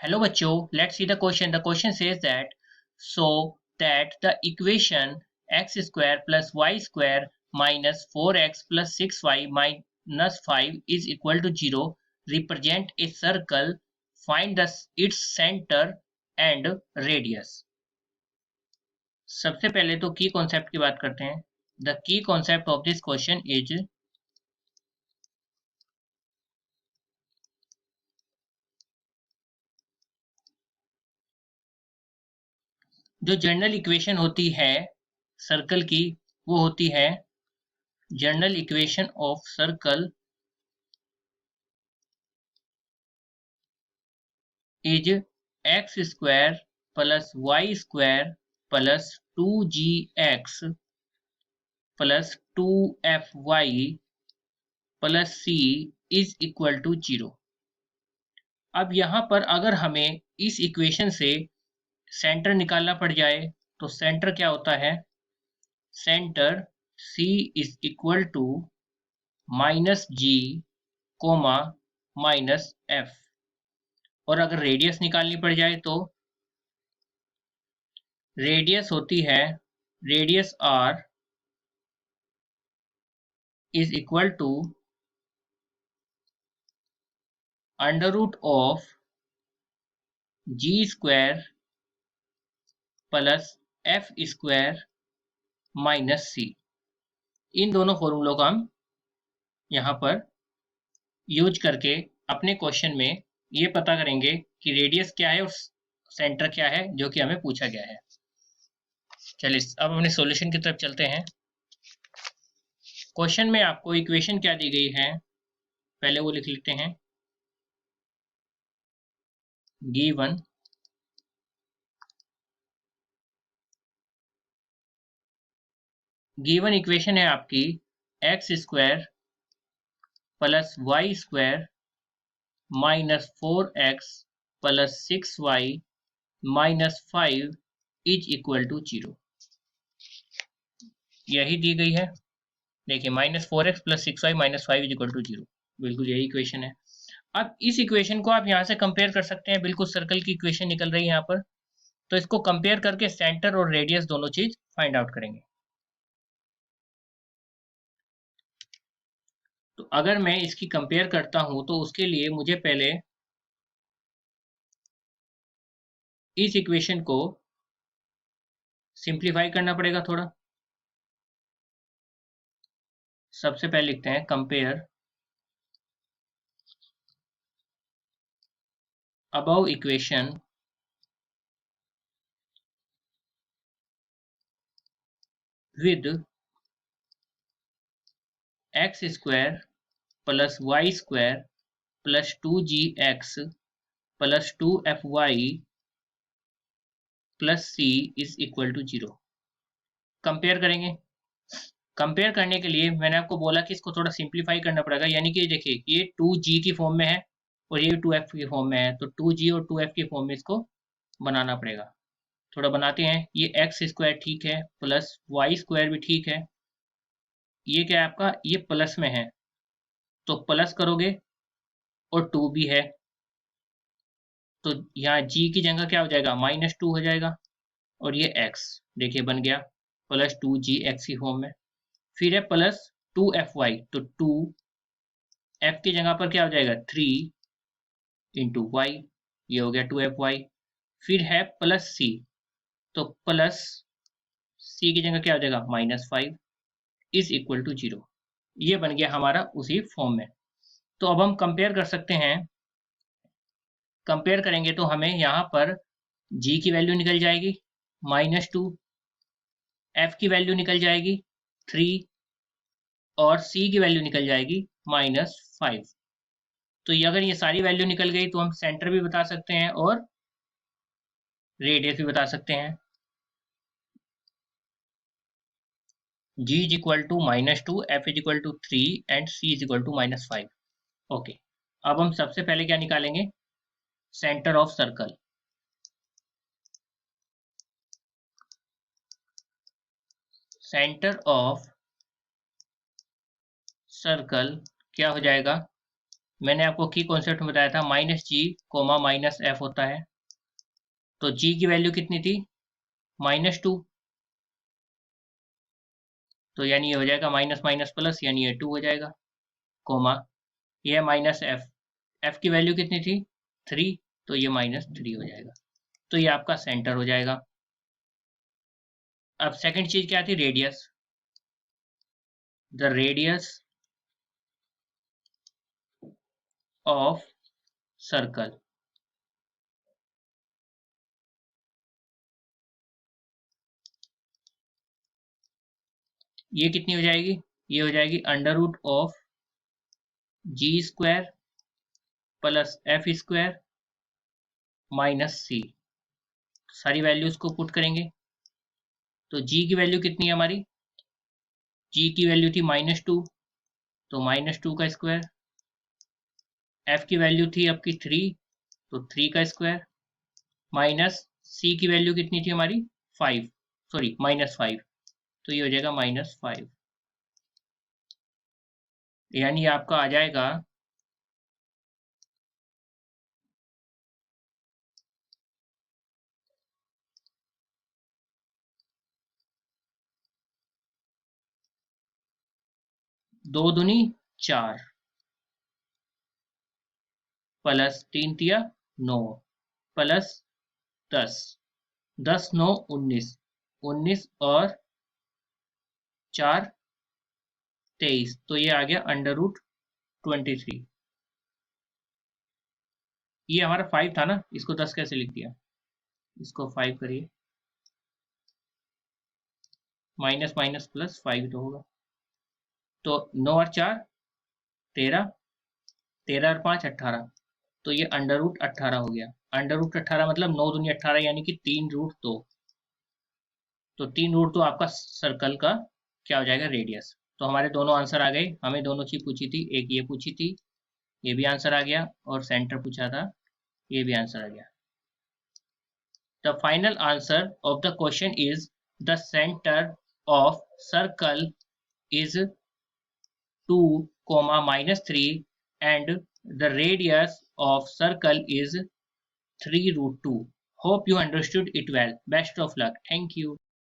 Hello bachcho, let's see the question. The question says that so that the equation x square plus y square minus 4x plus 6y minus 5 is equal to 0 represent a circle. Find its center and radius. सबसे पहले तो की concept की बात करते हैं. The key concept of this question is जो general equation होती है सर्कल की वो होती है general equation of circle is X square plus Y square plus 2gx plus 2fy plus c is equal to 0. अब यहाँ पर अगर हमें इस इक्वेशन से सेंटर निकालना पड़ जाए तो सेंटर क्या होता है? Centre c is equal to minus G comma minus F. और अगर रेडियस निकालनी पड़ जाए तो रेडियस होती है radius r is equal to under root of g square plus f square minus c. इन दोनों फॉर्मूलों का हम यहाँ पर यूज करके अपने क्वेश्चन में ये पता करेंगे कि रेडियस क्या है और सेंटर क्या है जो कि हमें पूछा गया है. चलिए अब अपने सॉल्यूशन की तरफ चलते हैं. क्वेश्चन में आपको इक्वेशन क्या दी गई है पहले वो लिख लेते हैं. गिवन इक्वेशन है आपकी X square plus Y square minus 4x plus 6y minus 5 is equal to 0. यही दी गई है. देखिए -4x plus 6y minus 5 is equal to 0. बिल्कुल यही इक्वेशन है. अब इस इक्वेशन को आप यहाँ से कंपेयर कर सकते हैं. बिल्कुल सर्कल की इक्वेशन निकल रही है यहाँ पर. तो इसको कंपेयर करके सेंटर और रेडियस दोनों चीज फाइंड आउट करेंगे. तो अगर मैं इसकी कंपेयर करता हूं तो उसके लिए मुझे पहले इस इक्वेशन को सिंप्लीफाई करना पड़ेगा थोड़ा. सबसे पहले लिखते हैं compare above equation with x square plus y square plus 2gx plus 2fy plus c is equal to 0. Compare करेंगे. कंपेयर करने के लिए मैंने आपको बोला कि इसको थोड़ा सिंप्लीफाई करना पड़ेगा. यानी कि देखिए ये 2g की फॉर्म में है और ये 2f की फॉर्म में है. तो 2g और 2f की फॉर्म में इसको बनाना पड़ेगा. थोड़ा बनाते हैं. ये एक्स स्क्वायर ठीक है प्लस वाई स्क्वायर भी ठीक है. ये क्या है आपका? ये प्लस में है तो प्लस करोगे और 2 भी है तो यहाँ g की जगह क्या हो जाएगा? -2 हो जाएगा. और ये x देखिए बन गया प्लस 2gx की फॉर्म में. फिर है प्लस 2fy तो 2f की जगह पर क्या हो जाएगा? 3 इंटू वाई. ये हो गया 2fy. फिर है प्लस c तो प्लस c की जगह क्या हो जाएगा? -5 इज इक्वल टू 0. ये बन गया हमारा उसी फॉर्म में. तो अब हम कंपेयर कर सकते हैं. कंपेयर करेंगे तो हमें यहाँ पर g की वैल्यू निकल जाएगी -2, f की वैल्यू निकल जाएगी 3 और c की वैल्यू निकल जाएगी -5. तो अगर ये सारी वैल्यू निकल गई तो हम सेंटर भी बता सकते हैं और रेडियस भी बता सकते हैं. g is equal to -2, f is equal to 3 and c is equal to -5. Okay. अब हम सबसे पहले क्या निकालेंगे? Centre of circle. Centre of circle क्या हो जाएगा? मैंने आपको की कॉन्सेप्ट में बताया था -g, -f होता है। तो g की वैल्यू कितनी थी? -2, तो यानी ये हो जाएगा माइनस माइनस प्लस, यानी ये 2 हो जाएगा, कोमा ये -f, f की वैल्यू कितनी थी? 3, तो ये -3 हो जाएगा। तो ये आपका सेंटर हो जाएगा। अब सेकंड चीज क्या थी? Radius. The radius of circle, ये कितनी हो जाएगी? ये हो जाएगी √of g² plus f² minus c। सारी वैल्यूज को पुट करेंगे तो g की वैल्यू कितनी है हमारी? g की वैल्यू थी -2, तो -2 का स्क्वायर। f की वैल्यू थी आपकी 3, तो 3 का स्क्वायर, माइनस c की वैल्यू कितनी थी हमारी? 5, सॉरी -5, तो ये हो जाएगा -5, यानी आपका आ जाएगा दो दूनी 4 प्लस 3 तिया 9 प्लस 10, 10 9 19, 19 और 4 23, तो ये आ गया √23। ये हमारा 5 था ना, इसको 10 कैसे लिख दिया? इसको 5 करिए, माइनस माइनस प्लस 5 तो होगा, तो 9 और 4 13, 13 और 5 18, तो ये √18 हो गया। √18 मतलब 9 दूनी 18, यानी कि 3√2, तो 3√2 आपका सर्कल का क्या हो जाएगा? रेडियस। तो हमारे दोनों आंसर आ गए। हमें दोनों चीज पूछी थी, एक ये पूछी थी, ये भी आंसर आ गया, और सेंटर पूछा था, ये भी आंसर आ गया। The final answer of the question is the center of circle is 2, -3 and the radius of circle is 3√2. Hope you understood it well. Best of luck. Thank you.